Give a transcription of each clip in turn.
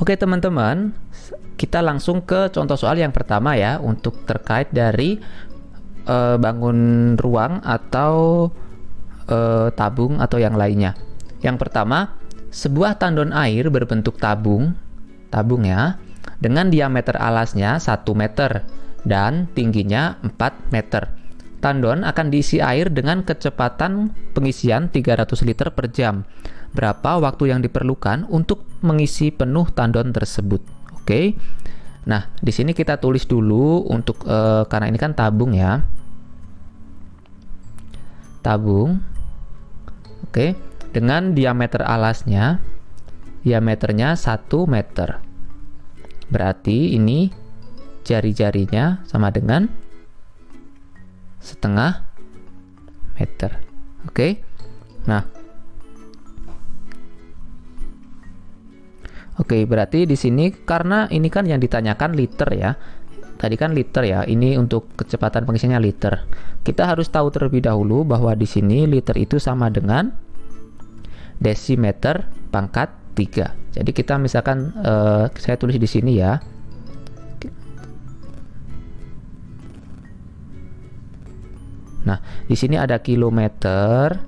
Oke teman-teman, kita langsung ke contoh soal yang pertama ya, untuk terkait dari bangun ruang atau tabung atau yang lainnya. Yang pertama, sebuah tandon air berbentuk tabung ya, dengan diameter alasnya 1 meter dan tingginya 4 meter. Tandon akan diisi air dengan kecepatan pengisian 300 liter per jam. Berapa waktu yang diperlukan untuk mengisi penuh tandon tersebut? Oke. Nah, di sini kita tulis dulu untuk karena ini kan tabung ya. Tabung. Oke, dengan diameter alasnya, diameternya 1 meter. Berarti ini jari-jarinya sama dengan setengah meter. Oke. Nah, oke, berarti di sini karena ini kan yang ditanyakan liter ya. Tadi kan liter ya. Ini untuk kecepatan pengisiannya liter. Kita harus tahu terlebih dahulu bahwa di sini liter itu sama dengan desimeter pangkat 3. Jadi kita misalkan saya tulis di sini ya. Nah, di sini ada kilometer,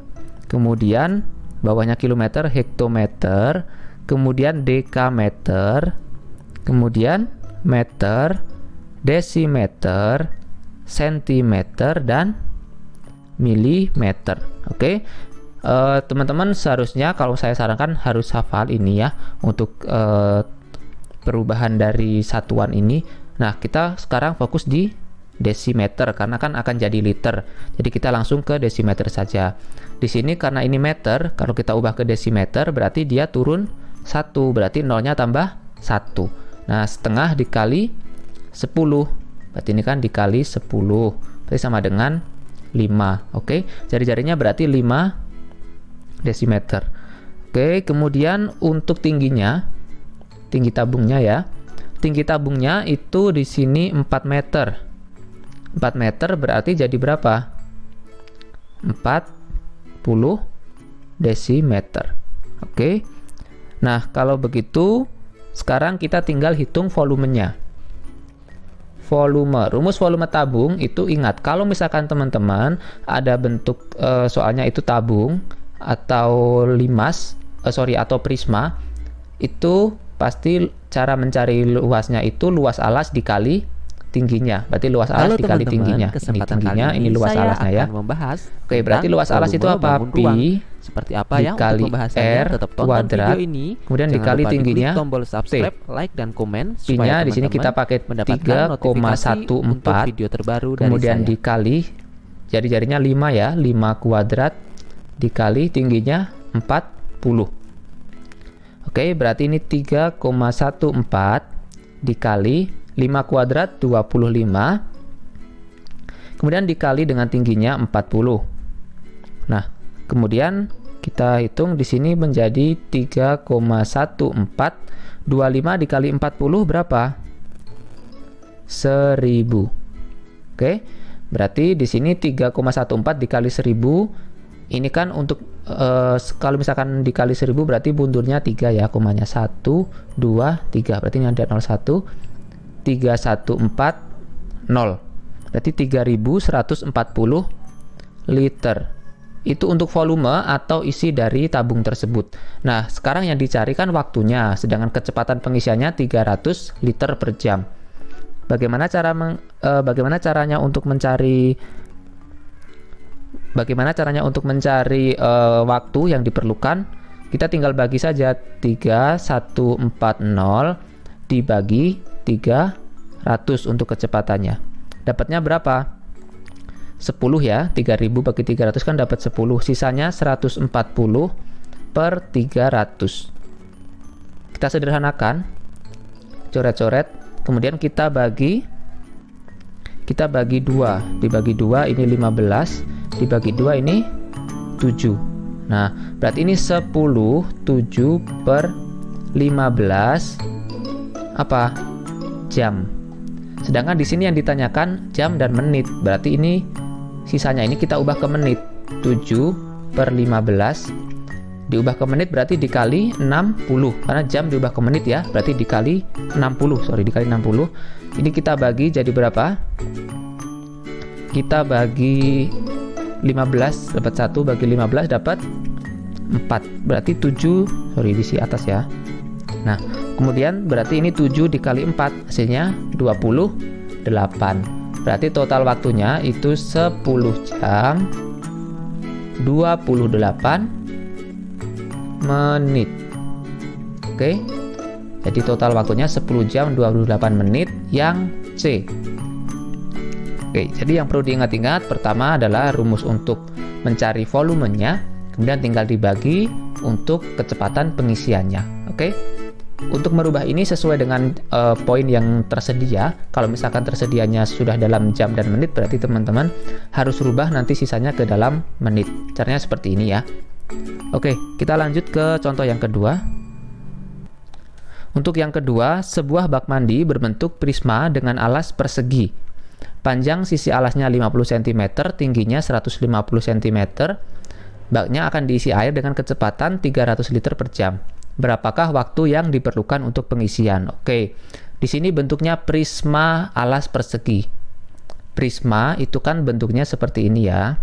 kemudian bawahnya kilometer, hektometer, kemudian dekameter, kemudian meter, desimeter, sentimeter, dan milimeter. Oke, teman-teman seharusnya kalau saya sarankan harus hafal ini ya untuk perubahan dari satuan ini. Nah, kita sekarang fokus di desimeter karena kan akan jadi liter. Jadi kita langsung ke desimeter saja. Di sini karena ini meter, kalau kita ubah ke desimeter berarti dia turun 1, berarti nolnya tambah 1. Nah, setengah dikali 10. Berarti ini kan dikali 10. Berarti sama dengan 5. Oke, jari-jarinya berarti 5 desimeter. Oke, kemudian untuk tingginya, tinggi tabungnya ya. Tinggi tabungnya itu di sini 4 meter. 4 meter berarti jadi berapa? 40 desimeter. Oke. Nah, kalau begitu sekarang kita tinggal hitung volumenya. Rumus volume tabung itu ingat, kalau misalkan teman-teman ada bentuk soalnya itu tabung atau limas, atau prisma, itu pasti cara mencari luasnya itu luas alas dikali tingginya. Berarti luas alas dikali tingginya. Ini tingginya, ini luas alasnya ya. Oke, berarti luas alas itu apa? Pi seperti apa ya dikali R kuadrat ini. Kemudian dikali tingginya tombol subscribe, like dan komen. Pi-nya di sini kita pakai 3,14. Video terbaru kemudian dikali jari-jarinya 5 ya, 5 kuadrat dikali tingginya 40. Oke, berarti ini 3,14 dikali 5 kuadrat 25, kemudian dikali dengan tingginya 40. Nah, kemudian kita hitung di sini menjadi 3,1425 dikali 40 berapa? 1000. Oke, berarti di sini 3,14 dikali 1000. Ini kan untuk kalau misalkan dikali 1000 berarti bundurnya 3 ya, komanya 1, 2, 3. Berarti ini ada 01. 3140, berarti 3140 liter. Itu untuk volume atau isi dari tabung tersebut. Nah, sekarang yang dicari kan waktunya, sedangkan kecepatan pengisiannya 300 liter per jam. Bagaimana caranya untuk mencari waktu yang diperlukan? Kita tinggal bagi saja 3140 dibagi 300 untuk kecepatannya. Dapatnya berapa? 10 ya. 3000 bagi 300 kan dapat 10. Sisanya 140 per 300. Kita sederhanakan. Coret-coret. Kemudian kita bagi 2. Dibagi 2 ini 15. Dibagi 2 ini 7. Nah, berarti ini 10. 7 per 15 apa? Jam. Sedangkan di sini yang ditanyakan jam dan menit. Berarti ini sisanya ini kita ubah ke menit. 7 per 15 diubah ke menit berarti dikali 60, karena jam diubah ke menit ya, berarti dikali 60, dikali 60. Ini kita bagi jadi berapa? Kita bagi 15, dapat 1, bagi 15 dapat 4, berarti 7, di sisi atas ya. Nah, kemudian berarti ini 7 dikali 4, hasilnya 28. Berarti total waktunya itu 10 jam 28 menit. Oke. Jadi total waktunya 10 jam 28 menit yang C. Oke, jadi yang perlu diingat-ingat pertama adalah rumus untuk mencari volumenya, kemudian tinggal dibagi untuk kecepatan pengisiannya. Oke. Untuk merubah ini sesuai dengan poin yang tersedia. Kalau misalkan tersedianya sudah dalam jam dan menit, berarti teman-teman harus rubah nanti sisanya ke dalam menit. Caranya seperti ini ya. Oke, kita lanjut ke contoh yang kedua. Untuk yang kedua, sebuah bak mandi berbentuk prisma dengan alas persegi. Panjang sisi alasnya 50 cm, tingginya 150 cm. Baknya akan diisi air dengan kecepatan 300 liter per jam. Berapakah waktu yang diperlukan untuk pengisian? Oke, di sini bentuknya prisma alas persegi. Prisma itu kan bentuknya seperti ini ya.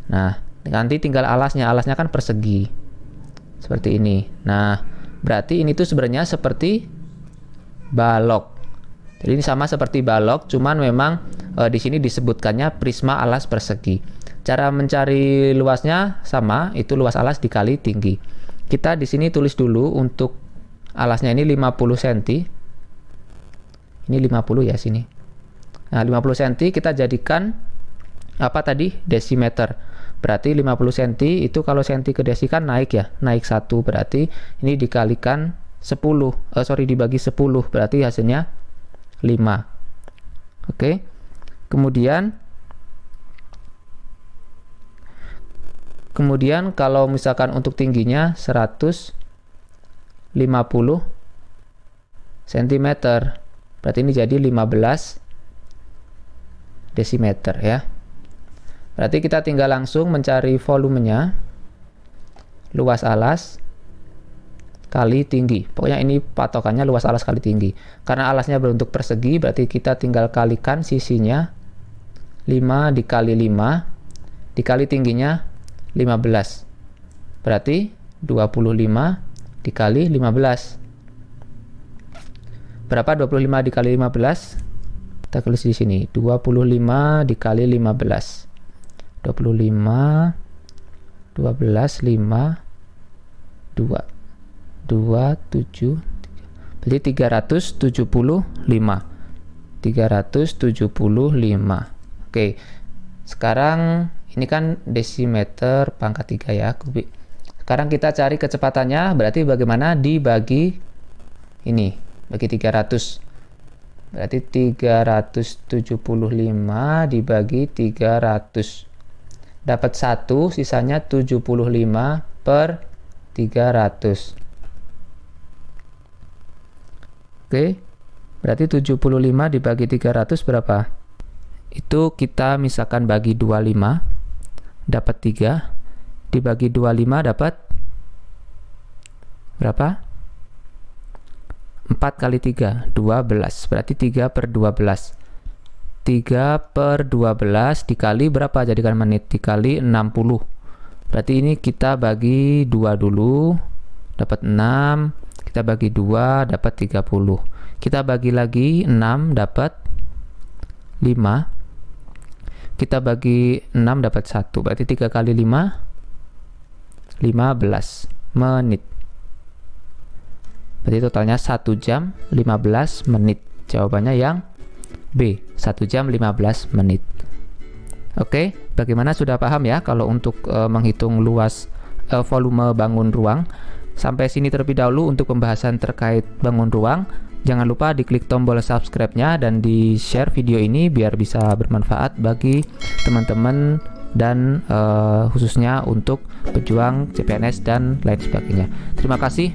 Nah, nanti tinggal alasnya kan persegi. Seperti ini. Nah, berarti ini tuh sebenarnya seperti balok. Jadi ini sama seperti balok, cuman memang di sini disebutkannya prisma alas persegi. Cara mencari luasnya sama, itu luas alas dikali tinggi. Kita di sini tulis dulu untuk alasnya ini 50 cm. Ini 50 ya sini. Nah, 50 cm kita jadikan apa tadi? Desimeter. Berarti 50 cm itu kalau cm ke desi kan naik ya, naik 1, berarti ini dikalikan 10. Dibagi 10, berarti hasilnya 5. Oke. Kemudian kalau misalkan untuk tingginya 150 cm, berarti ini jadi 15 desimeter ya. Berarti kita tinggal langsung mencari volumenya, luas alas kali tinggi. Pokoknya ini patokannya luas alas kali tinggi. Karena alasnya berbentuk persegi, berarti kita tinggal kalikan sisinya 5 dikali 5 dikali tingginya 15. Berarti 25 dikali 15. Berapa 25 dikali 15? Kita tulis di sini. 25 dikali 15. 25 12 5 2 7. Berarti 375. 375. Oke. Sekarang ini kan desimeter pangkat 3 ya, kubik. Sekarang kita cari kecepatannya, berarti bagaimana dibagi ini, bagi 300. Berarti 375 dibagi 300. Dapat 1, sisanya 75 per 300. Oke, berarti 75 dibagi 300 berapa? Itu kita misalkan bagi 25. Dapat 3, dibagi 25 dapat berapa? 4 kali 3, 12. Berarti 3 per 12. 3 per 12 dikali berapa? Jadikan menit, dikali 60. Berarti ini kita bagi 2 dulu, dapat 6. Kita bagi 2, dapat 30. Kita bagi lagi 6, dapat 5. Kita bagi 6 dapat 1. Berarti 3 kali 5 15 menit. Berarti totalnya 1 jam 15 menit. Jawabannya yang B, 1 jam 15 menit. Oke, bagaimana, sudah paham ya kalau untuk menghitung luas volume bangun ruang? Sampai sini terlebih dahulu untuk pembahasan terkait bangun ruang. Jangan lupa diklik tombol subscribe-nya dan di-share video ini biar bisa bermanfaat bagi teman-teman dan khususnya untuk pejuang CPNS dan lain sebagainya. Terima kasih.